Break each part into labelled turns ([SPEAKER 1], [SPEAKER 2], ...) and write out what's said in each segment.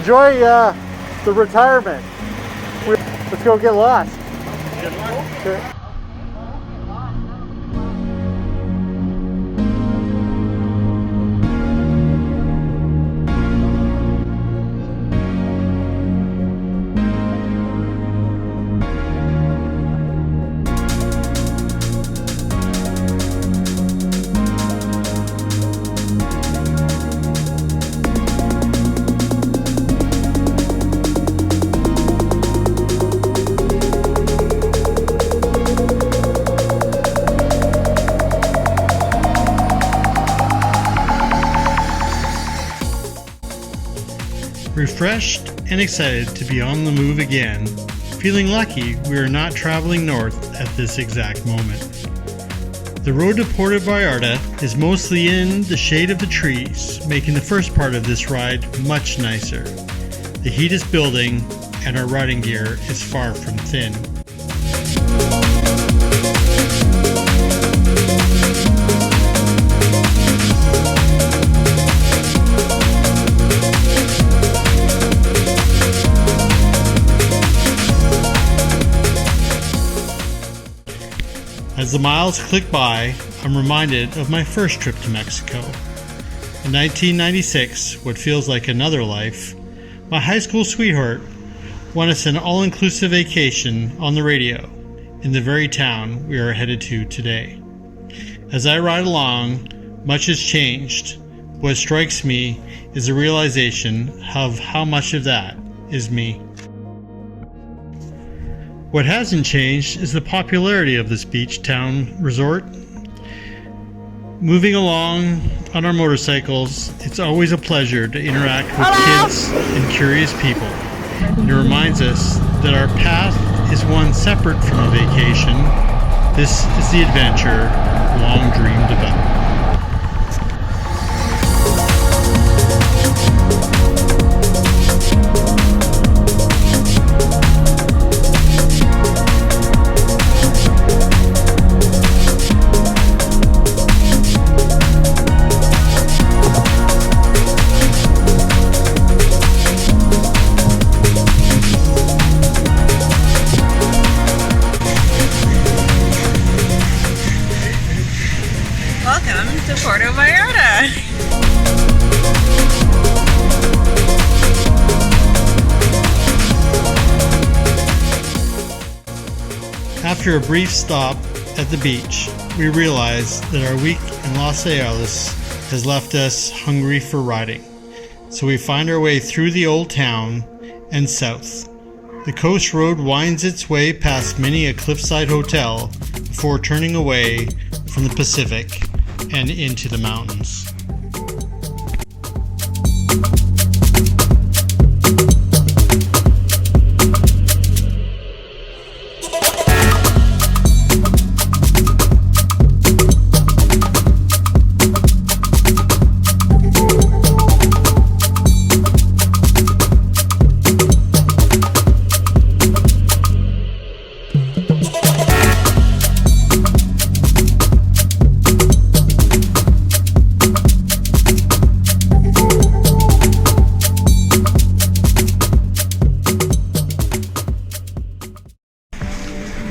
[SPEAKER 1] enjoy the retirement. Let's go get lost.
[SPEAKER 2] Good luck.
[SPEAKER 1] Okay.
[SPEAKER 3] Refreshed and excited to be on the move again, feeling lucky we are not traveling north at this exact moment. The road to Puerto Vallarta is mostly in the shade of the trees, making the first part of this ride much nicer. The heat is building and our riding gear is far from thin. As the miles click by, I'm reminded of my first trip to Mexico. In 1996, what feels like another life, my high school sweetheart won us an all-inclusive vacation on the radio in the very town we are headed to today. As I ride along, much has changed. What strikes me is the realization of how much of that is me. What hasn't changed is the popularity of this beach town resort. Moving along on our motorcycles, it's always a pleasure to interact with kids and curious people. And it reminds us that our path is one separate from a vacation. This is the adventure long dreamed about.
[SPEAKER 4] Welcome to Puerto Vallarta.
[SPEAKER 3] After a brief stop at the beach, we realize that our week in Los Angeles has left us hungry for riding. So we find our way through the old town and south. The coast road winds its way past many a cliffside hotel before turning away from the Pacific and into the mountains.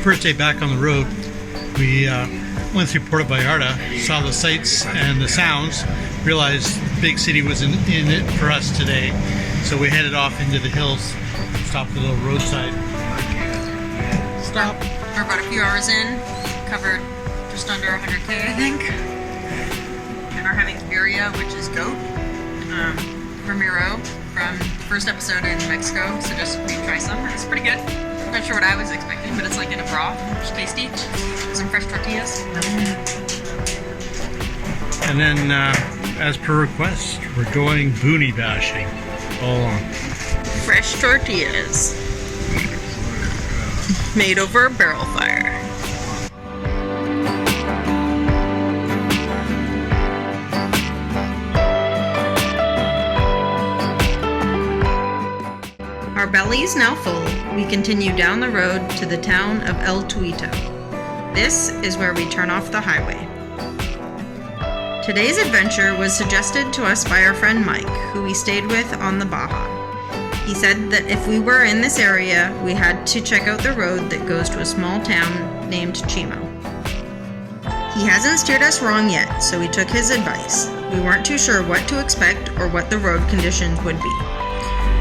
[SPEAKER 3] First day back on the road, we went through Puerto Vallarta, saw the sights and the sounds, realized the big city was in it for us today. So we headed off into the hills, stopped at a little roadside stop.
[SPEAKER 4] We're about a few hours in, covered just under 100K, I think. And are having birria, which is goat, Ramiro from the first episode in Mexico. So just try some, it's pretty good. I'm not sure what I was expecting, but it's like in a broth, which is tasty. Some fresh tortillas.
[SPEAKER 3] And then, as per request, we're going boonie bashing all along.
[SPEAKER 4] Fresh tortillas. Made over a barrel fire. Our bellies now full, we continue down the road to the town of El Tuito. This is where we turn off the highway. Today's adventure was suggested to us by our friend Mike, who we stayed with on the Baja. He said that if we were in this area, we had to check out the road that goes to a small town named Chimo. He hasn't steered us wrong yet, so we took his advice. We weren't too sure what to expect or what the road conditions would be.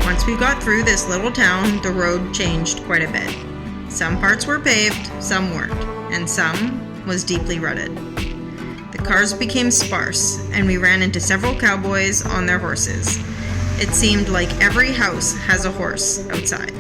[SPEAKER 4] Once we got through this little town, the road changed quite a bit. Some parts were paved, some weren't, and some was deeply rutted. The cars became sparse, and we ran into several cowboys on their horses. It seemed like every house has a horse outside.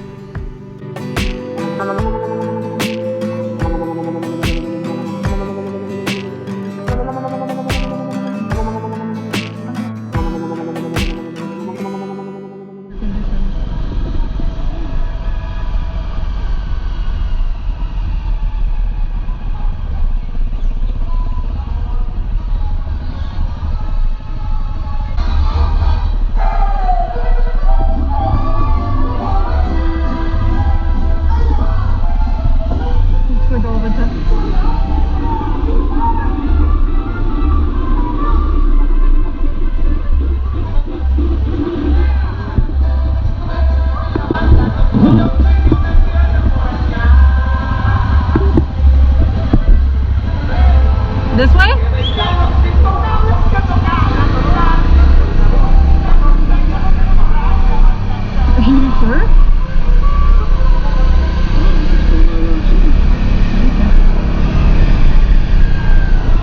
[SPEAKER 2] This way? Are you sure?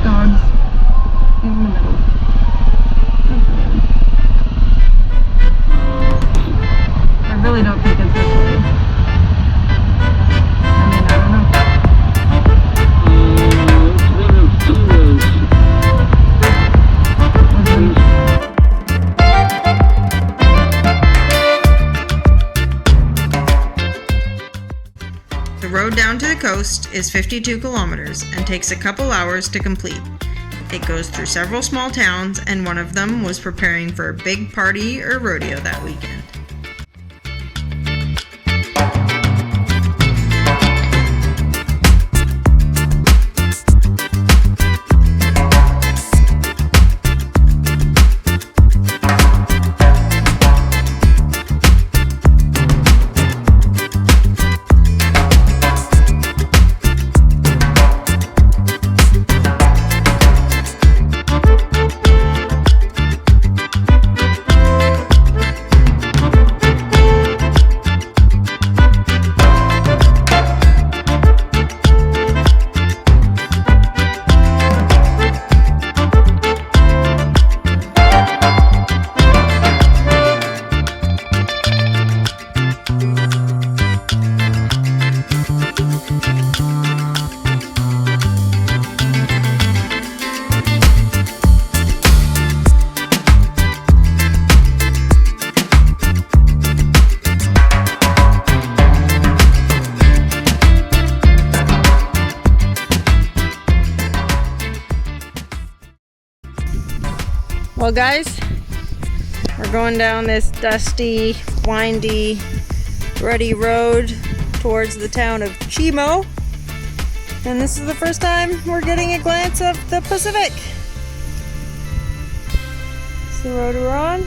[SPEAKER 2] Dogs in the middle. I really don't think it's this way. I mean, I don't know.
[SPEAKER 4] The road down to the coast is 52 kilometers and takes a couple hours to complete. It goes through several small towns, and one of them was preparing for a big party or rodeo that weekend. Well guys, we're going down this dusty, windy, rutty road towards the town of Chimo. And this is the first time we're getting a glance of the Pacific. It's the road we're on.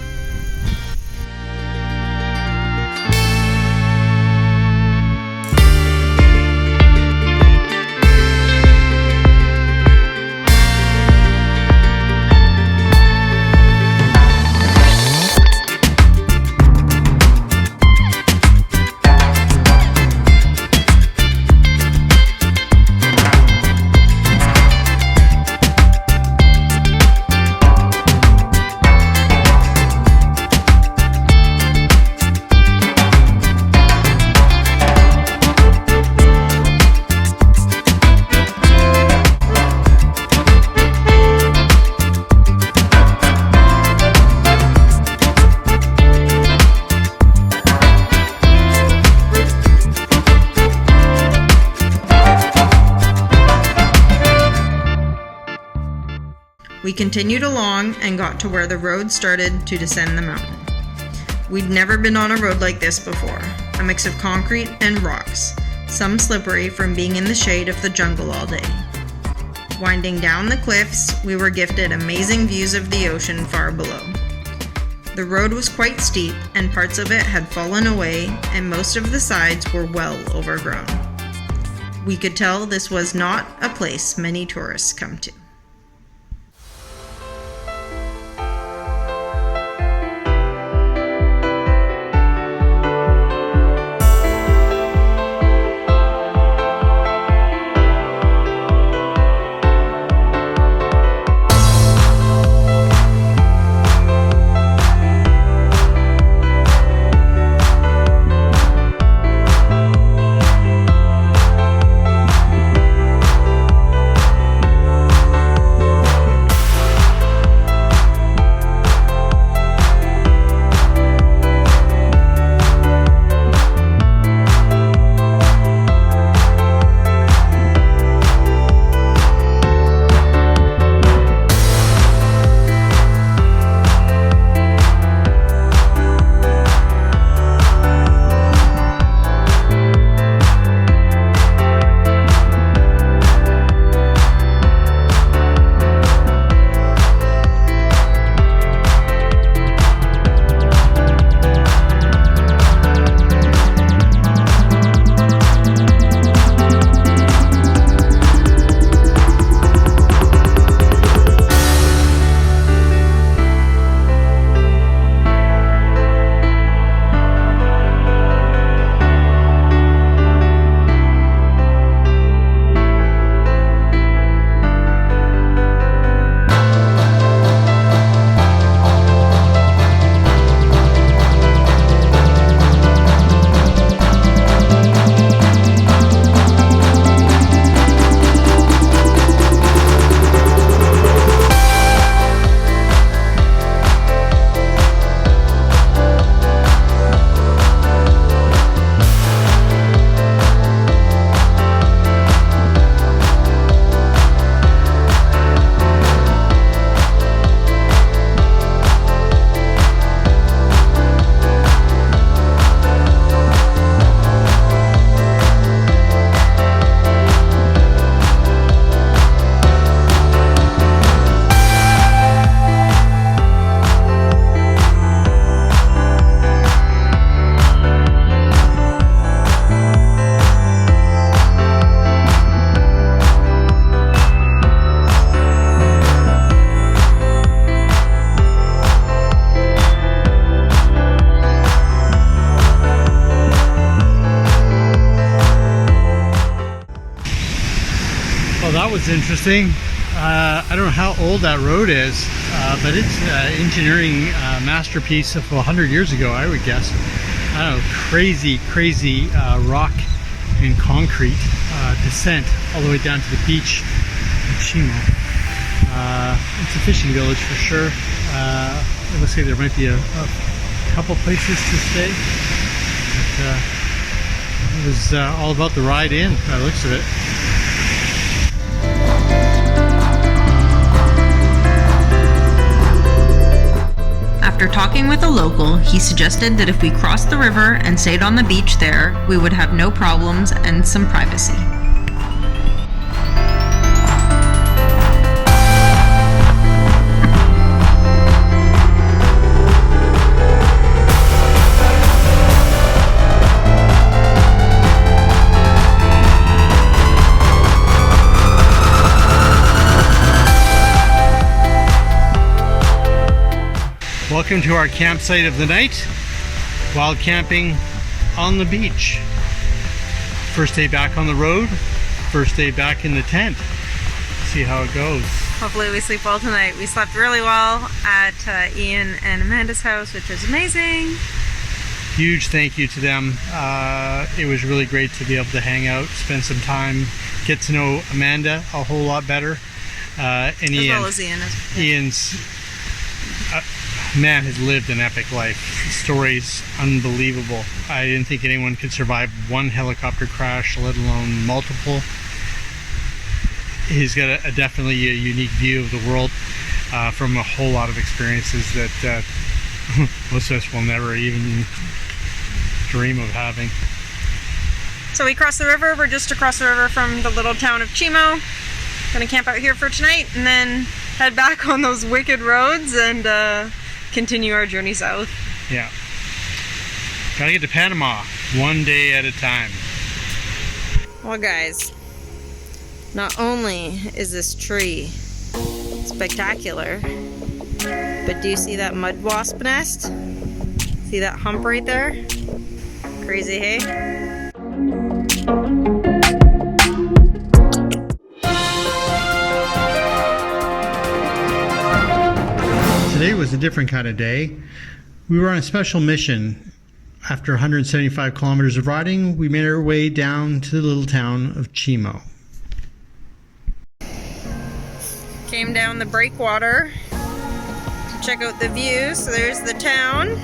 [SPEAKER 4] We continued along and got to where the road started to descend the mountain. We'd never been on a road like this before, a mix of concrete and rocks, some slippery from being in the shade of the jungle all day. Winding down the cliffs, we were gifted amazing views of the ocean far below. The road was quite steep, and parts of it had fallen away, and most of the sides were well overgrown. We could tell this was not a place many tourists come to.
[SPEAKER 3] That was interesting. I don't know how old that road is, but it's an engineering masterpiece of 100 years ago, I would guess. I don't know, crazy rock and concrete descent all the way down to the beach in Chimo. It's a fishing village for sure. It looks like there might be a couple places to stay. But, it was all about the ride in, by the looks of it.
[SPEAKER 4] After talking with a local, he suggested that if we crossed the river and stayed on the beach there, we would have no problems and some privacy.
[SPEAKER 3] Welcome to our campsite of the night, while camping on the beach. First day back on the road, first day back in the tent. See how it goes.
[SPEAKER 4] Hopefully we sleep well tonight. We slept really well at Ian and Amanda's house, which was amazing.
[SPEAKER 3] Huge thank you to them. It was really great to be able to hang out, spend some time, get to know Amanda a whole lot better. And
[SPEAKER 4] as
[SPEAKER 3] Ian.
[SPEAKER 4] Well as Ian.
[SPEAKER 3] Ian's man has lived an epic life. The story's unbelievable. I didn't think anyone could survive one helicopter crash, let alone multiple. He's got definitely a unique view of the world from a whole lot of experiences that most of us will never even dream of having.
[SPEAKER 4] So we crossed the river. We're just across the river from the little town of Chimo. Gonna camp out here for tonight and then head back on those wicked roads and continue our journey south.
[SPEAKER 3] Yeah. Gotta get to Panama one day at a time.
[SPEAKER 4] Well, guys, not only is this tree spectacular, but do you see that mud wasp nest? See that hump right there? Crazy, hey?
[SPEAKER 3] Today was a different kind of day. We were on a special mission. After 175 kilometers of riding, we made our way down to the little town of Chimo.
[SPEAKER 4] Came down the breakwater to check out the view. So there's the town,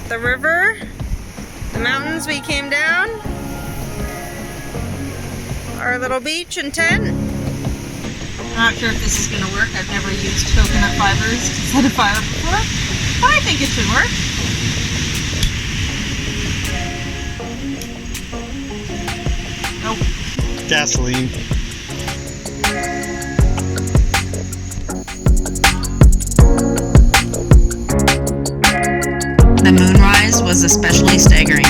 [SPEAKER 4] the river, the mountains we came down, our little beach and tent. I'm not sure if this is going to work. I've never used coconut fibers to set a fire before, but I think it should work. Nope.
[SPEAKER 3] Gasoline.
[SPEAKER 4] The moonrise was especially staggering.